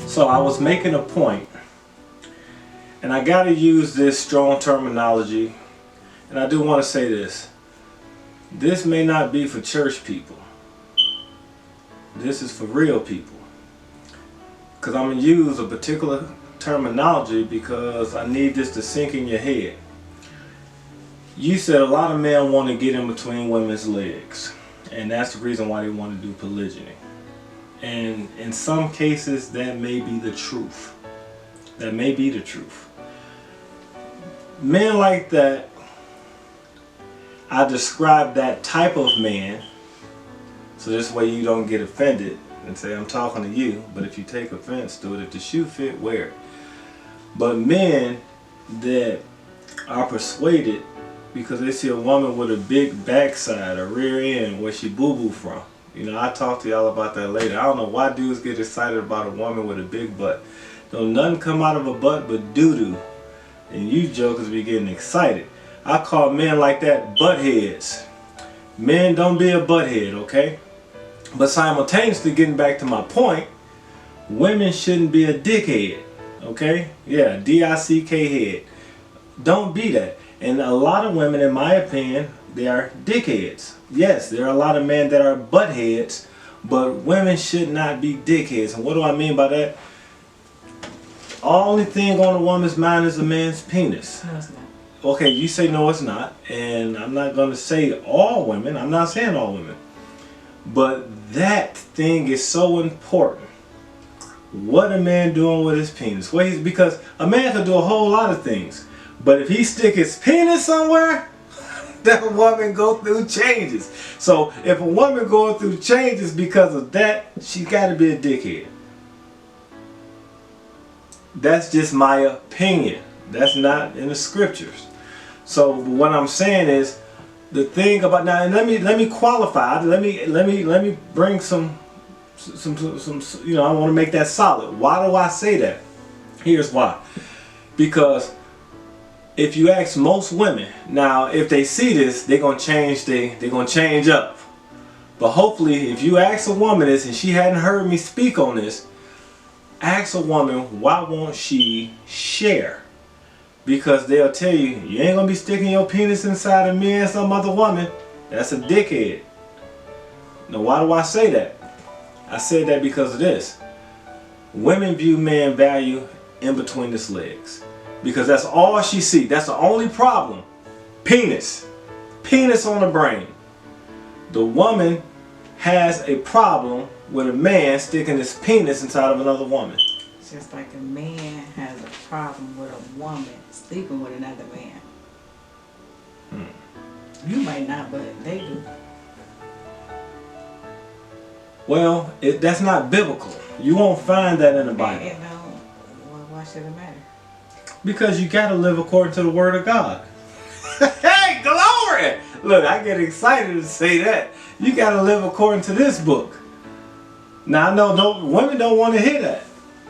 So I was making a point, and I got to use this strong terminology, and I do want to say this. This may not be for church people. This is for real people. Because I'm going to use a particular terminology because I need this to sink in your head. You said a lot of men want to get in between women's legs, and that's the reason why they want to do polygyny. And in some cases that may be the truth. That may be the truth. Men like that, I describe that type of man, so this way you don't get offended and say I'm talking to you, but if you take offense to it, if the shoe fit, wear it. But men that are persuaded because they see a woman with a big backside, a rear end where she boo-boo from. You know, I'll talk to y'all about that later. I don't know why dudes get excited about a woman with a big butt. Don't nothing come out of a butt but doo-doo. And you jokers be getting excited. I call men like that butt heads. Men, don't be a butt head, okay? But simultaneously, getting back to my point, women shouldn't be a dickhead, okay? Yeah, D-I-C-K head. Don't be that. And a lot of women, in my opinion, they are dickheads. Yes, there are a lot of men that are butt heads, but women should not be dickheads. And what do I mean by that? Only thing on a woman's mind is a man's penis. No, it's not. Okay, you say no, it's not. And I'm not going to say all women. I'm not saying all women. But that thing is so important. What a man doing with his penis. Well, because a man can do a whole lot of things. But if he stick his penis somewhere, that woman go through changes. So if a woman going through changes because of that, she got to be a dickhead. That's just my opinion. That's not in the scriptures. So what I'm saying is, the thing about now, and let me qualify. Let me bring some. You know, I want to make that solid. Why do I say that? Here's why. Because if you ask most women, now if they see this, they're gonna change. They're gonna change up. But hopefully, if you ask a woman this and she hadn't heard me speak on this, ask a woman why won't she share? Because they'll tell you, you ain't gonna be sticking your penis inside of me and some other woman. That's a dickhead. Now why do I say that? I say that because of this. Women view man value in between his legs. Because that's all she sees. That's the only problem. Penis. Penis on the brain. The woman has a problem with a man sticking his penis inside of another woman. It's just like a man has a problem with a woman sleeping with another man. You might not, but they do. Well, that's not biblical. You won't find that in the Bible. You know, why should it matter? Because you got to live according to the Word of God. Hey, glory! Look, I get excited to say that. You got to live according to this book. Now, I know women don't want to hear that.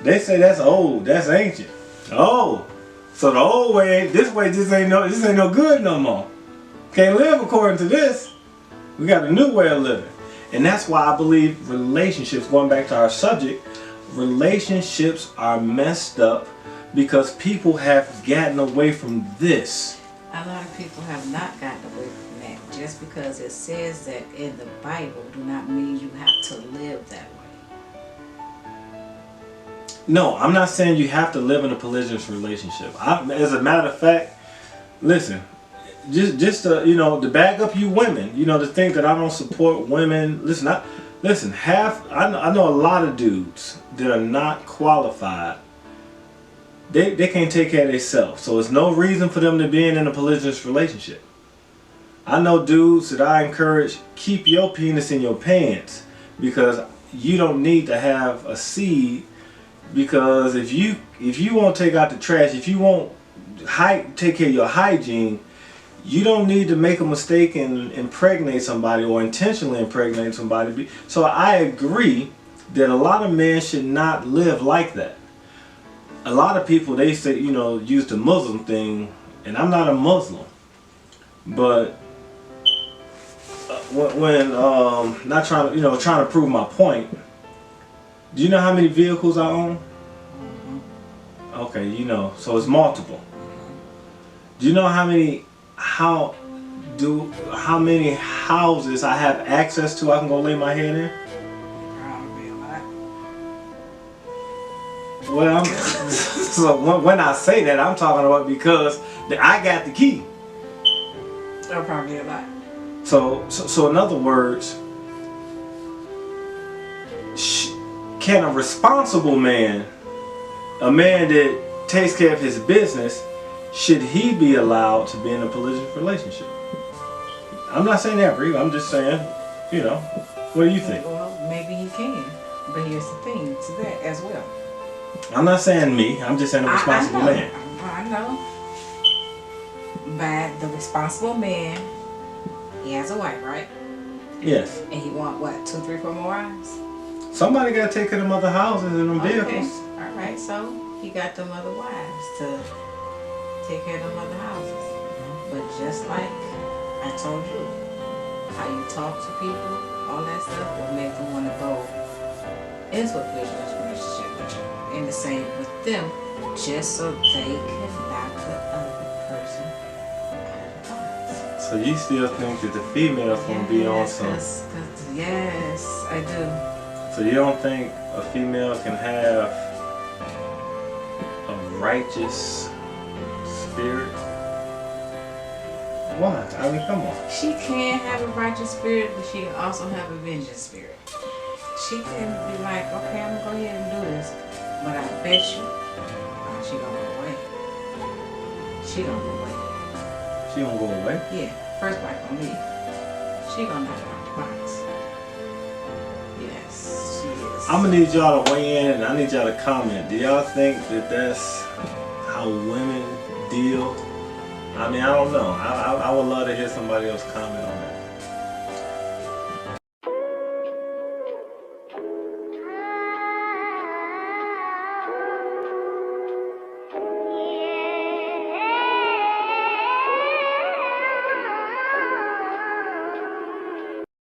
They say that's old, that's ancient. Oh, so the old way, this way, this ain't no good no more. Can't live according to this. We got a new way of living. And that's why I believe relationships, going back to our subject, relationships are messed up because people have gotten away from this. A lot of people have not gotten away from that. Just because it says that in the Bible do not mean you have to live that way. No, I'm not saying you have to live in a polygynous relationship. As a matter of fact, listen, just to, you know, to back up you women, you know, to think that I don't support women. Listen, I know a lot of dudes that are not qualified. They can't take care of themselves. So there's no reason for them to be in a polygynous relationship. I know dudes that I encourage, keep your penis in your pants because you don't need to have a seed. Because if you won't take out the trash, if you won't take care of your hygiene, you don't need to make a mistake and impregnate somebody or intentionally impregnate somebody. So I agree that a lot of men should not live like that. A lot of people, they say, you know, use the Muslim thing, and I'm not a Muslim, but when not trying to, you know, trying to prove my point. Do you know how many vehicles I own? Okay, you know, so it's multiple. Do you know how many houses I have access to I can go lay my head in? Probably a lot. Well, so when I say that, I'm talking about because I got the key. Oh, probably a lot. So in other words, can a responsible man, a man that takes care of his business, should he be allowed to be in a polygamous relationship? I'm not saying every. I'm just saying, you know, what do you think? Well, maybe he can. But here's the thing to that as well. I'm not saying me. I'm just saying a responsible man. I know. But the responsible man, he has a wife, right? Yes. And he want what, 2, 3, 4 more wives? Somebody got to take care of them other houses and them vehicles. All right. So he got them other wives to take care of them other houses. But just like I told you, how you talk to people, all that stuff will make them want to go into a business relationship with you. And the same with them, just so they can knock the other person out of the box. So you still think that the female's gonna be on some? Yes, I do. So you don't think a female can have a righteous spirit? Why? I mean, come on. She can have a righteous spirit, but she can also have a vengeance spirit. She can be like, okay, I'm gonna go ahead and do this, but I bet you, she gonna go away. She gonna go away. She gonna go away? Yeah, first wife gonna leave. She gonna knock her out the box. Yes, she is. I'm gonna need y'all to weigh in, and I need y'all to comment. Do y'all think that that's how women deal? I mean, I don't know. I would love to hear somebody else comment on that.